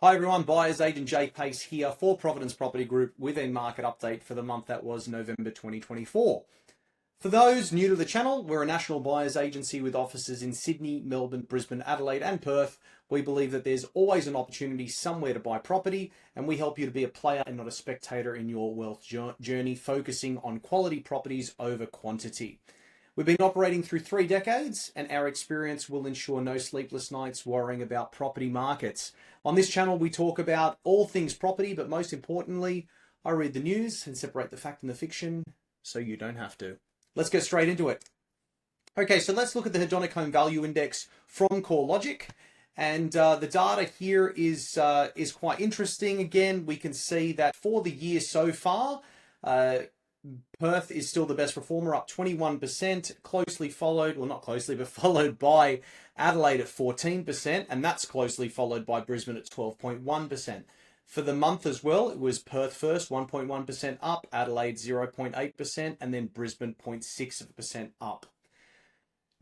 Hi everyone, buyer's agent Jay Pace here for Providence Property Group with a market update for the month that was November 2024. For those new to the channel, we're a national buyer's agency with offices in Sydney, Melbourne, Brisbane, Adelaide and Perth. We believe that there's always an opportunity somewhere to buy property, and we help you to be a player and not a spectator in your wealth journey, focusing on quality properties over quantity. We've been operating through 3 decades, and our experience will ensure no sleepless nights worrying about property markets. On this channel, we talk about all things property, but most importantly, I read the news and separate the fact and the fiction so you don't have to. Let's get straight into it. Okay, so let's look at the hedonic home value index from CoreLogic. And the data here is quite interesting. Again, we can see that for the year so far, Perth is still the best performer, up 21%, closely followed, well not closely, but followed by Adelaide at 14%, and that's closely followed by Brisbane at 12.1%. For the month as well, it was Perth first, 1.1% up, Adelaide 0.8%, and then Brisbane 0.6% up.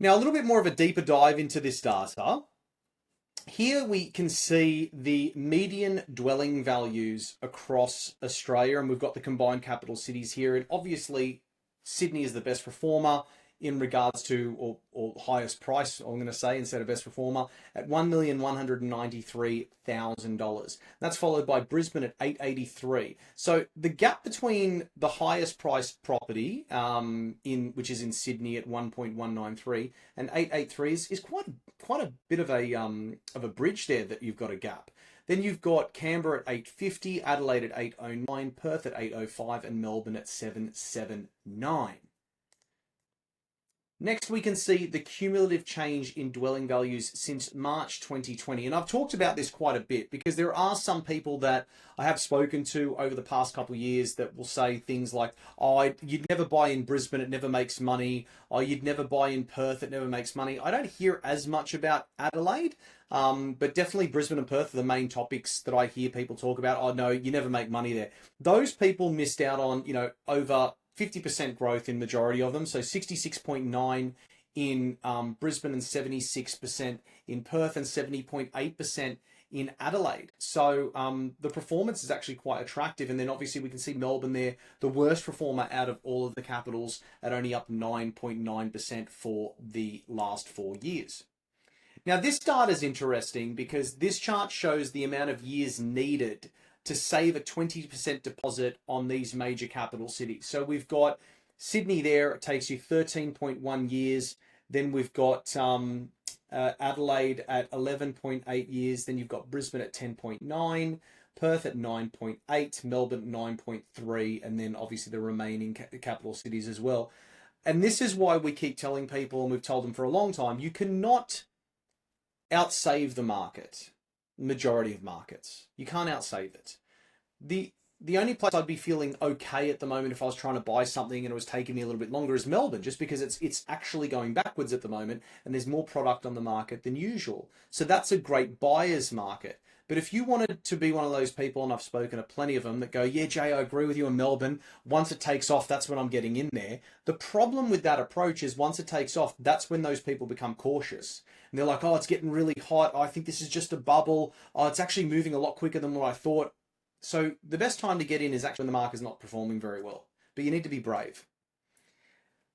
Now, a little bit more of a deeper dive into this data. Here we can see the median dwelling values across Australia, and we've got the combined capital cities here. And obviously, Sydney is the best performer in regards to, or highest price, I'm going to say, instead of best performer, at $1,193,000. That's followed by Brisbane at $883,000. So the gap between the highest priced property, which is in Sydney at 1.193 and 883 is quite a bit of a bridge there that you've got a gap. Then you've got Canberra at 850, Adelaide at 809, Perth at 805, and Melbourne at 779. Next, we can see the cumulative change in dwelling values since March 2020. And I've talked about this quite a bit because there are some people that I have spoken to over the past couple of years that will say things like, oh, you'd never buy in Brisbane, it never makes money. Oh, you'd never buy in Perth, it never makes money. I don't hear as much about Adelaide, but definitely Brisbane and Perth are the main topics that I hear people talk about. Oh, no, you never make money there. Those people missed out on, over 50% growth in majority of them. So 66.9 in Brisbane and 76% in Perth and 70.8% in Adelaide. So the performance is actually quite attractive. And then obviously we can see Melbourne there, the worst performer out of all of the capitals at only up 9.9% for the last 4 years. Now this data is interesting because this chart shows the amount of years needed to save a 20% deposit on these major capital cities. So we've got Sydney there, it takes you 13.1 years. Then we've got Adelaide at 11.8 years. Then you've got Brisbane at 10.9, Perth at 9.8, Melbourne 9.3, and then obviously the remaining capital cities as well. And this is why we keep telling people, and we've told them for a long time, you cannot outsave the market. Majority of markets. You can't outsave it. The only place I'd be feeling okay at the moment if I was trying to buy something and it was taking me a little bit longer is Melbourne, just because it's actually going backwards at the moment and there's more product on the market than usual. So that's a great buyer's market. But if you wanted to be one of those people, and I've spoken to plenty of them that go, yeah, Jay, I agree with you in Melbourne. Once it takes off, that's when I'm getting in there. The problem with that approach is once it takes off, that's when those people become cautious. And they're like, oh, it's getting really hot. Oh, I think this is just a bubble. Oh, it's actually moving a lot quicker than what I thought. So the best time to get in is actually when the market is not performing very well. But you need to be brave.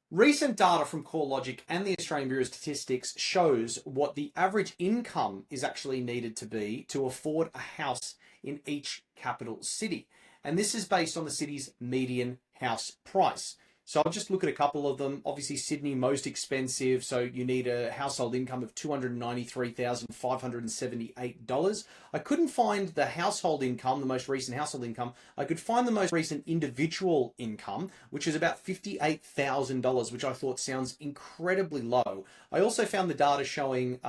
Recent data from CoreLogic and the Australian Bureau of Statistics shows what the average income is actually needed to be to afford a house in each capital city. And this is based on the city's median house price. So I'll just look at a couple of them. Obviously, Sydney, most expensive. So you need a household income of $293,578. I couldn't find the household income, the most recent household income. I could find the most recent individual income, which is about $58,000, which I thought sounds incredibly low. I also found the data showing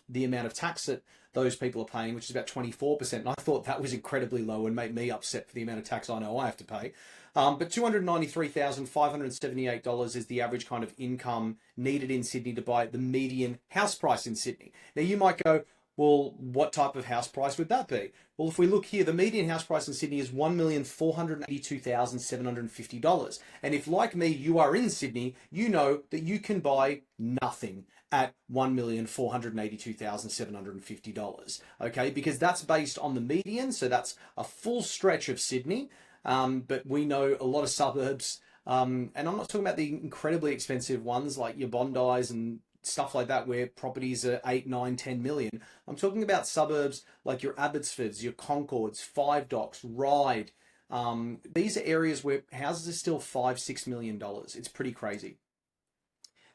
the amount of tax that those people are paying, which is about 24%. And I thought that was incredibly low and made me upset for the amount of tax I know I have to pay. But $293,578 is the average kind of income needed in Sydney to buy the median house price in Sydney. Now you might go, well, what type of house price would that be? Well, if we look here, the median house price in Sydney is $1,482,750. And if, like me, you are in Sydney, you know that you can buy nothing, at $1,482,750. Okay, because that's based on the median, so that's a full stretch of Sydney. But we know a lot of suburbs, and I'm not talking about the incredibly expensive ones like your Bondis and stuff like that, where properties are 8, 9, 10 million. I'm talking about suburbs like your Abbotsfords, your Concords, Five Docks, Ryde. These are areas where houses are still $5, $6 million. It's pretty crazy.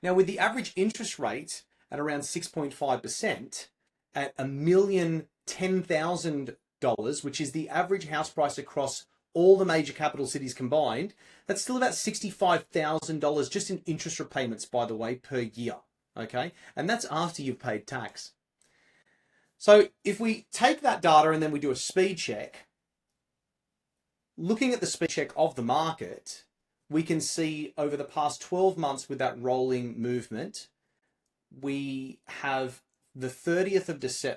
Now, with the average interest rate at around 6.5% at $1,010,000, which is the average house price across all the major capital cities combined, that's still about $65,000 just in interest repayments, by the way, per year. Okay, and that's after you've paid tax. So if we take that data and then we do a speed check, looking at the speed check of the market, we can see over the past 12 months with that rolling movement, we have the 30th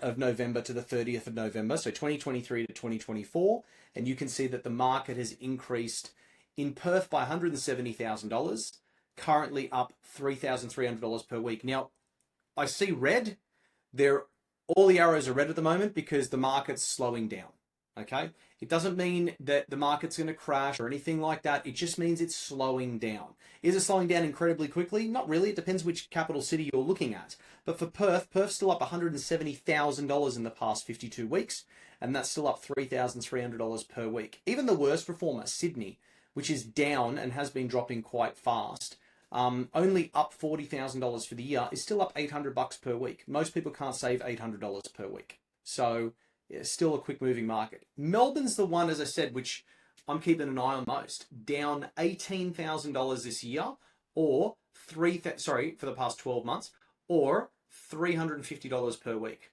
of November to the 30th of November, so 2023 to 2024, and you can see that the market has increased in Perth by $170,000, currently up $3,300 per week. Now, I see red. All the arrows are red at the moment because the market's slowing down. Okay, it doesn't mean that the market's going to crash or anything like that. It just means it's slowing down. Is it slowing down incredibly quickly? Not really. It depends which capital city you're looking at. But for Perth's still up $170,000 in the past 52 weeks, and that's still up $3,300 per week. Even the worst performer, Sydney, which is down and has been dropping quite fast, only up $40,000 for the year, is still up $800 per week. Most people can't save $800 per week. So it's still a quick moving market. Melbourne's the one, as I said, which I'm keeping an eye on most. Down $18,000 this year, or for the past 12 months, or $350 per week.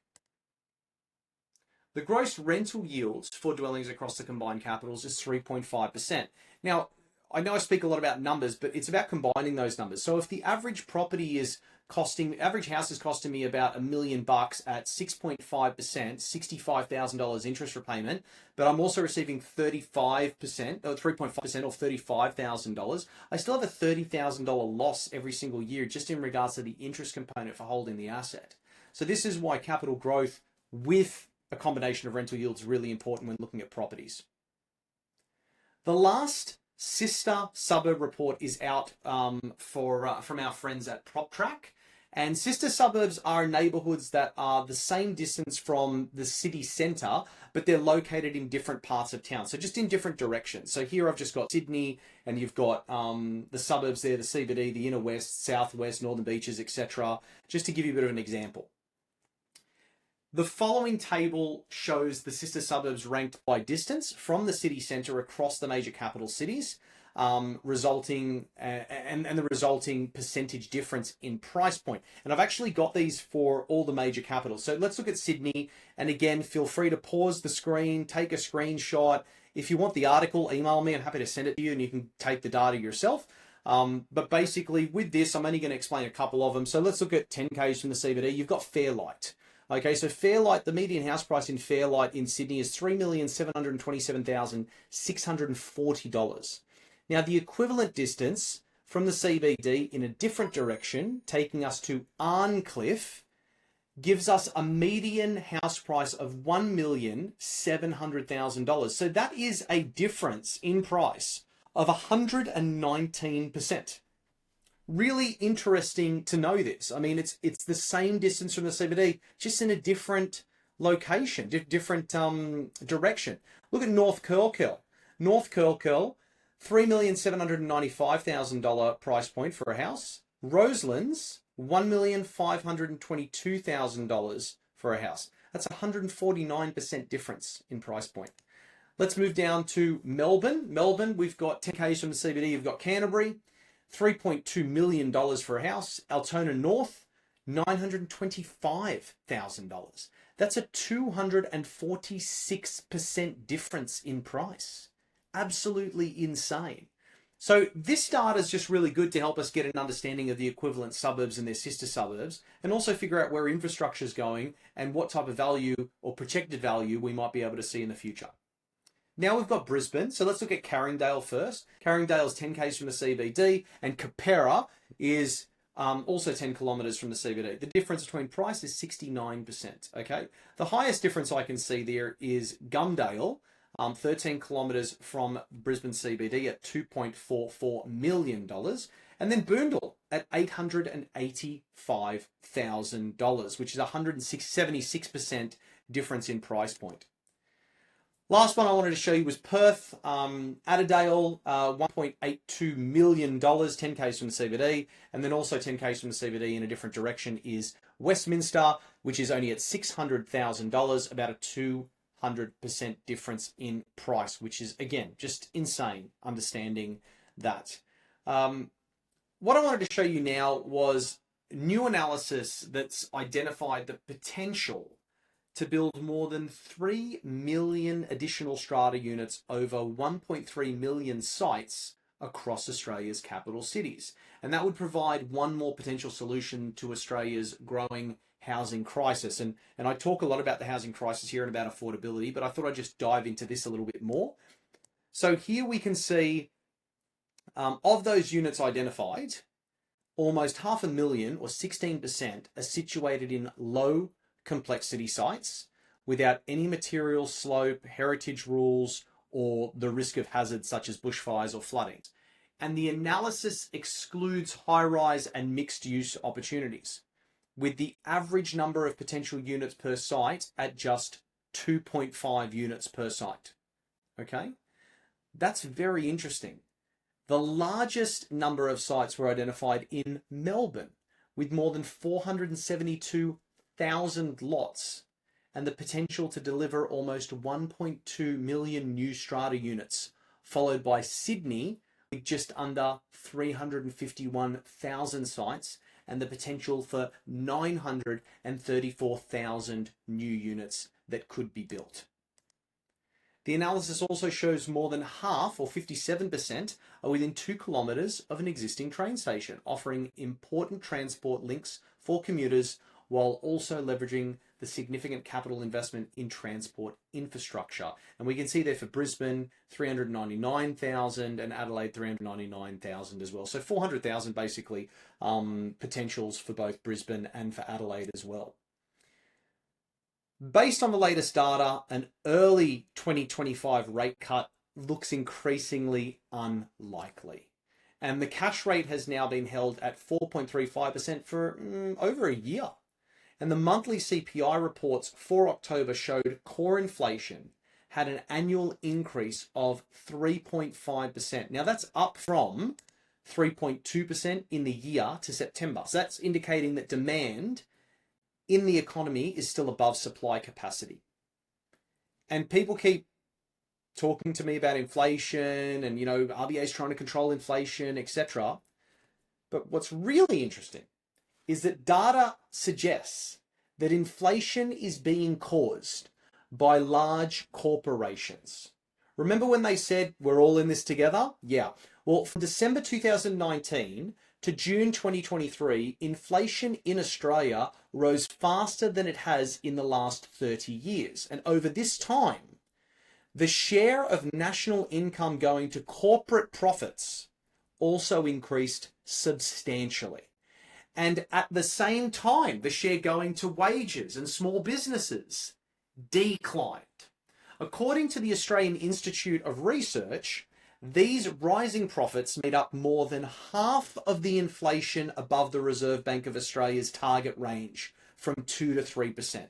The gross rental yields for dwellings across the combined capitals is 3.5%. Now, I know I speak a lot about numbers, but it's about combining those numbers. So if the average average house is costing me about $1 million at 6.5%, $65,000 interest repayment, but I'm also receiving 35% or 3.5% or $35,000, I still have a $30,000 loss every single year just in regards to the interest component for holding the asset. So this is why capital growth with a combination of rental yields is really important when looking at properties. The last sister suburb report is out from our friends at PropTrack. And sister suburbs are neighborhoods that are the same distance from the city centre, but they're located in different parts of town. So just in different directions. So here I've just got Sydney, and you've got the suburbs there, the CBD, the inner west, southwest, northern beaches, etc. Just to give you a bit of an example. The following table shows the sister suburbs ranked by distance from the city centre across the major capital cities, resulting and the resulting percentage difference in price point. And I've actually got these for all the major capitals. So let's look at Sydney. And again, feel free to pause the screen, take a screenshot. If you want the article, email me. I'm happy to send it to you and you can take the data yourself. But basically with this, I'm only going to explain a couple of them. So let's look at 10Ks from the CBD. You've got Fairlight. Okay, so Fairlight, the median house price in Fairlight in Sydney is $3,727,640. Now, the equivalent distance from the CBD in a different direction, taking us to Arncliffe, gives us a median house price of $1,700,000. So that is a difference in price of 119%. Really interesting to know this. I mean, it's the same distance from the CBD, just in a different location, different direction. Look at North Curl. North Curl, $3,795,000 price point for a house. Roselands, $1,522,000 for a house. That's a 149% difference in price point. Let's move down to Melbourne. Melbourne, we've got 10Ks from the CBD. You've got Canterbury, $3.2 million for a house. Altona North, $925,000. That's a 246% difference in price. Absolutely insane. So this data is just really good to help us get an understanding of the equivalent suburbs and their sister suburbs, and also figure out where infrastructure is going and what type of value or projected value we might be able to see in the future. Now we've got Brisbane, so let's look at Carringdale first. Carringdale is 10Ks from the CBD, and Capera is also 10 kilometers from the CBD. The difference between price is 69%. Okay. The highest difference I can see there is Gumdale, 13 kilometers from Brisbane CBD at $2.44 million. And then Boondall at $885,000, which is 176% difference in price point. Last one I wanted to show you was Perth, Adderale, $1.82 million, 10 k's from the CBD, and then also 10 k's from the CBD in a different direction is Westminster, which is only at $600,000, about a 200% difference in price, which is, again, just insane understanding that. What I wanted to show you now was new analysis that's identified the potential to build more than 3 million additional strata units over 1.3 million sites across Australia's capital cities. And that would provide one more potential solution to Australia's growing housing crisis. And I talk a lot about the housing crisis here and about affordability, but I thought I'd just dive into this a little bit more. So here we can see of those units identified, almost 500,000 or 16% are situated in low complexity sites without any material slope, heritage rules, or the risk of hazards such as bushfires or flooding. And the analysis excludes high-rise and mixed-use opportunities, with the average number of potential units per site at just 2.5 units per site. Okay? That's very interesting. The largest number of sites were identified in Melbourne, with more than 472,000 lots and the potential to deliver almost 1.2 million new strata units, followed by Sydney with just under 351,000 sites and the potential for 934,000 new units that could be built. The analysis also shows more than half, or 57%, are within 2 kilometres of an existing train station, offering important transport links for commuters while also leveraging the significant capital investment in transport infrastructure. And we can see there for Brisbane, 399,000 and Adelaide, 399,000 as well. So 400,000 basically potentials for both Brisbane and for Adelaide as well. Based on the latest data, an early 2025 rate cut looks increasingly unlikely. And the cash rate has now been held at 4.35% for over a year. And the monthly CPI reports for October showed core inflation had an annual increase of 3.5%. Now that's up from 3.2% in the year to September. So that's indicating that demand in the economy is still above supply capacity. And people keep talking to me about inflation and, RBA is trying to control inflation, etc. But what's really interesting is that data suggests that inflation is being caused by large corporations. Remember when they said we're all in this together? Yeah. Well, from December 2019 to June 2023, inflation in Australia rose faster than it has in the last 30 years. And over this time, the share of national income going to corporate profits also increased substantially. And at the same time, the share going to wages and small businesses declined. According to the Australian Institute of Research, these rising profits made up more than half of the inflation above the Reserve Bank of Australia's target range from 2 to 3%.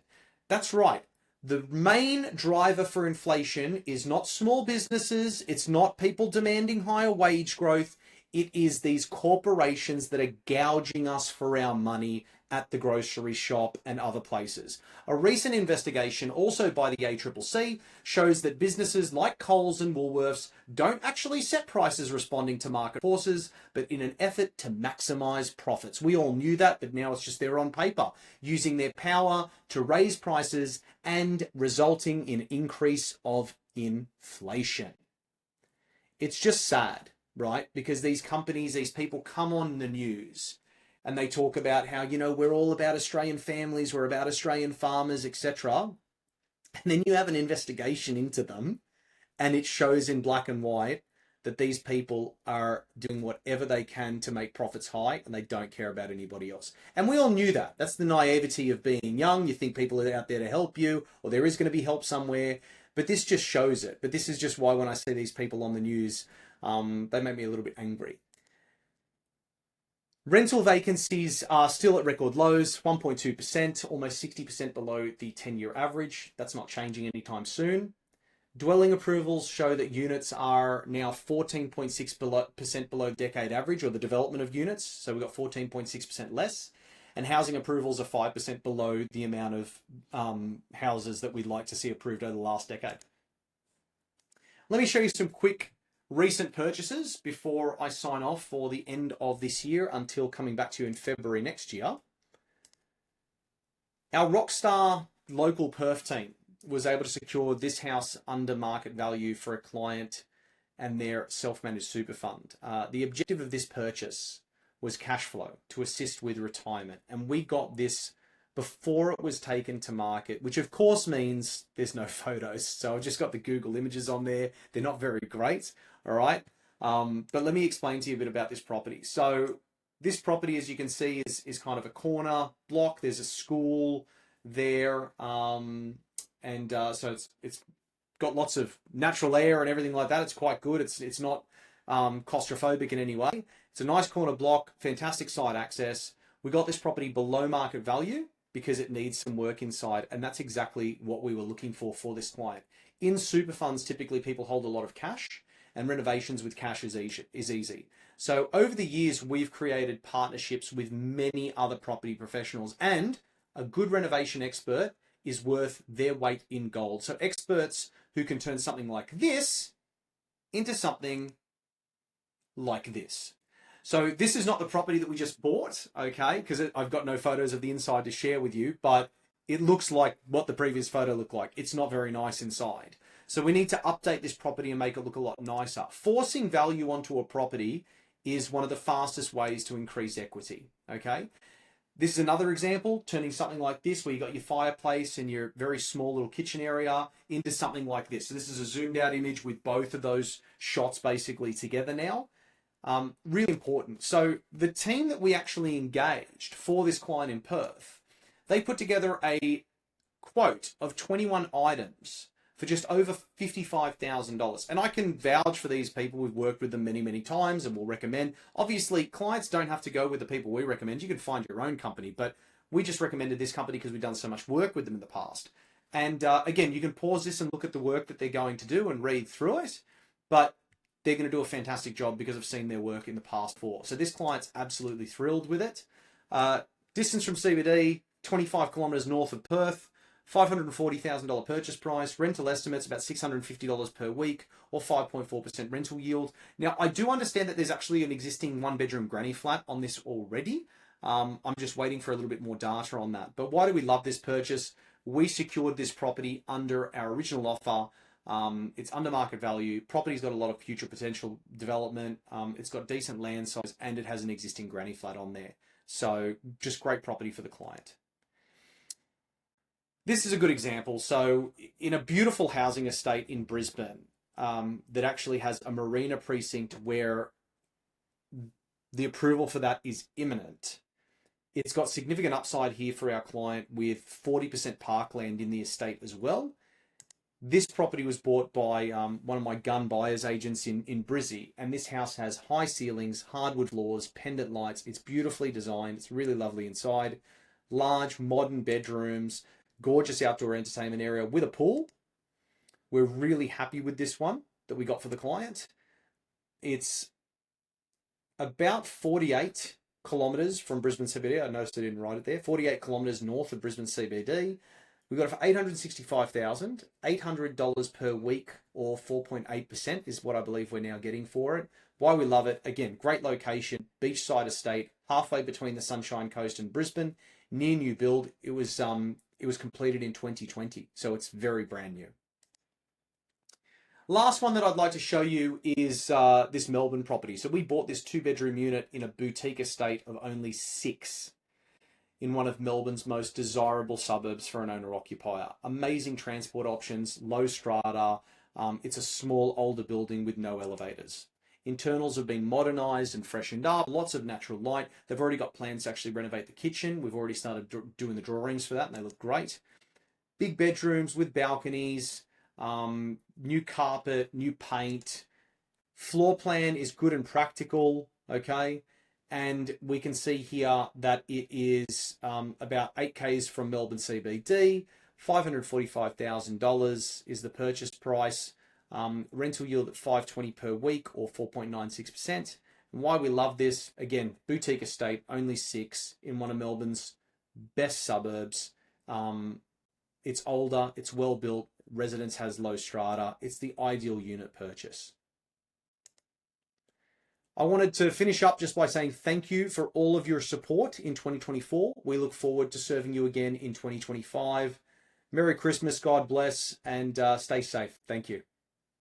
That's right. The main driver for inflation is not small businesses. It's not people demanding higher wage growth. It is these corporations that are gouging us for our money at the grocery shop and other places. A recent investigation, also by the ACCC, shows that businesses like Coles and Woolworths don't actually set prices responding to market forces, but in an effort to maximize profits. We all knew that, but now it's just there on paper, using their power to raise prices and resulting in increase of inflation. It's just sad, right? Because these companies, these people come on the news and they talk about how, we're all about Australian families, we're about Australian farmers, etc. And then you have an investigation into them and it shows in black and white that these people are doing whatever they can to make profits high and they don't care about anybody else. And we all knew that. That's the naivety of being young. You think people are out there to help you, or there is going to be help somewhere, but this just shows it. But this is just why when I see these people on the news, they make me a little bit angry. Rental vacancies are still at record lows, 1.2%, almost 60% below the 10-year average. That's not changing anytime soon. Dwelling approvals show that units are now 14.6% below decade average, or the development of units. So we've got 14.6% less. And housing approvals are 5% below the amount of houses that we'd like to see approved over the last decade. Let me show you some quick recent purchases before I sign off for the end of this year until coming back to you in February next year. Our rockstar local perf team was able to secure this house under market value for a client and their self-managed super fund. The objective of this purchase was cash flow to assist with retirement. And we got this before it was taken to market, which of course means there's no photos. So I've just got the Google images on there. They're not very great. All right. But let me explain to you a bit about this property. So this property, as you can see, is kind of a corner block. There's a school there. So it's got lots of natural air and everything like that. It's quite good. It's not claustrophobic in any way. It's a nice corner block, fantastic site access. We got this property below market value because it needs some work inside. And that's exactly what we were looking for this client. In super funds, typically people hold a lot of cash, and renovations with cash is easy. So over the years, we've created partnerships with many other property professionals, and a good renovation expert is worth their weight in gold. So experts who can turn something like this into something like this. So this is not the property that we just bought, okay? Because I've got no photos of the inside to share with you, but it looks like what the previous photo looked like. It's not very nice inside. So we need to update this property and make it look a lot nicer. Forcing value onto a property is one of the fastest ways to increase equity, okay? This is another example, turning something like this where you got your fireplace and your very small little kitchen area into something like this. So this is a zoomed out image with both of those shots basically together now. Really important. So the team that we actually engaged for this client in Perth, they put together a quote of 21 items for just over $55,000. And I can vouch for these people. We've worked with them many, many times and will recommend. Obviously, clients don't have to go with the people we recommend. You can find your own company, but we just recommended this company because we've done so much work with them in the past. And again, you can pause this and look at the work that they're going to do and read through it, but they're going to do a fantastic job because I've seen their work in the past before. So this client's absolutely thrilled with it. Distance from CBD, 25 kilometers north of Perth. $540,000 purchase price, rental estimates about $650 per week, or 5.4% rental yield. Now, I do understand that there's actually an existing one-bedroom granny flat on this already. I'm just waiting for a little bit more data on that. But why do we love this purchase? We secured this property under our original offer. It's under market value. Property's got a lot of future potential development. It's got decent land size, and it has an existing granny flat on there. So just great property for the client. This is a good example. So in a beautiful housing estate in Brisbane that actually has a marina precinct where the approval for that is imminent, it's got significant upside here for our client with 40% parkland in the estate as well. This property was bought by one of my gun buyers agents in Brizzy, and this house has high ceilings, hardwood floors, pendant lights. It's beautifully designed. It's really lovely inside. Large modern bedrooms, gorgeous outdoor entertainment area with a pool. We're really happy with this one that we got for the client. It's about 48 kilometers from Brisbane CBD. I noticed I didn't write it there. 48 kilometers north of Brisbane CBD. We got it for $865,800 per week, or 4.8% is what I believe we're now getting for it. Why we love it, again, great location, beachside estate, halfway between the Sunshine Coast and Brisbane, near new build. It was completed in 2020, so it's very brand new. Last one that I'd like to show you is this Melbourne property. So we bought this 2-bedroom unit in a boutique estate of only 6 in one of Melbourne's most desirable suburbs for an owner-occupier. Amazing transport options, low strata. It's a small, older building with no elevators. Internals have been modernized and freshened up, lots of natural light. They've already got plans to actually renovate the kitchen. We've already started doing the drawings for that, and they look great. Big bedrooms with balconies, new carpet, new paint. Floor plan is good and practical, okay? And we can see here that it is about 8Ks from Melbourne CBD. $545,000 is the purchase price. Rental yield at $520 per week or 4.96%. And why we love this, again, boutique estate, only 6 in one of Melbourne's best suburbs. It's older, it's well built, residence has low strata. It's the ideal unit purchase. I wanted to finish up just by saying thank you for all of your support in 2024. We look forward to serving you again in 2025. Merry Christmas, God bless, and stay safe. Thank you.